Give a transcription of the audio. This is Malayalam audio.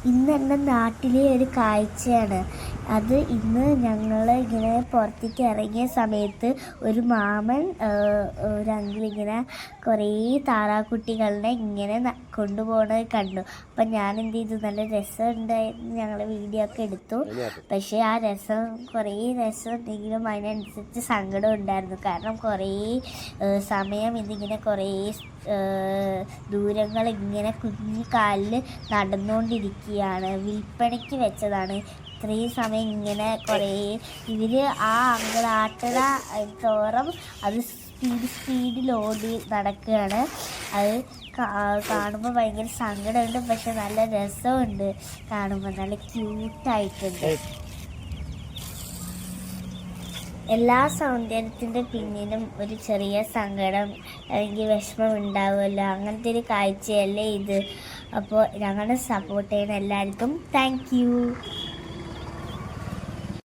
ഇന്ന് എൻ്റെ നാട്ടിലെ ഒരു കാഴ്ചയാണ് അത്. ഇന്ന് ഞങ്ങൾ ഇങ്ങനെ പുറത്തേക്ക് ഇറങ്ങിയ സമയത്ത് ഒരു മാമൻ ഒരു അങ്കിൾ ഇങ്ങനെ കുറേ താറാക്കുട്ടികളെ ഇങ്ങനെ കൊണ്ടുപോകണത് കണ്ടു. അപ്പം ഞാൻ എന്ത് ചെയ്തു, നല്ല രസമുണ്ടായിരുന്നു, ഞങ്ങൾ വീഡിയോ ഒക്കെ എടുത്തു. പക്ഷേ ആ കുറേ രസം ഉണ്ടെങ്കിലും അതിനനുസരിച്ച് സങ്കടം ഉണ്ടായിരുന്നു. കാരണം കുറേ സമയം ഇതിങ്ങനെ കുറേ ദൂരങ്ങൾ ഇങ്ങനെ കുഞ്ഞു കാലിൽ നടന്നുകൊണ്ടിരിക്കുകയാണ്. വിൽപ്പനയ്ക്ക് വെച്ചതാണ്. ഇത്രയും സമയം ഇങ്ങനെ കുറേ ഇവർ ആ അങ്കിളാട്ടണ തോറും അത് സ്പീഡിൽ ഓടി നടക്കുകയാണ്. അത് കാണുമ്പോൾ ഭയങ്കര സങ്കടമുണ്ട്, പക്ഷെ നല്ല രസമുണ്ട് കാണുമ്പോൾ. നല്ല ക്യൂട്ടായിട്ടുണ്ട്. എല്ലാ സൗന്ദര്യത്തിൻ്റെ പിന്നിലും ഒരു ചെറിയ സങ്കടം അല്ലെങ്കിൽ വിഷമം ഉണ്ടാവുമല്ലോ. അങ്ങനത്തെ ഒരു കാഴ്ചയല്ലേ ഇത്. അപ്പോൾ ഞങ്ങളെ സപ്പോർട്ട് ചെയ്യുന്ന എല്ലാവർക്കും താങ്ക് യു.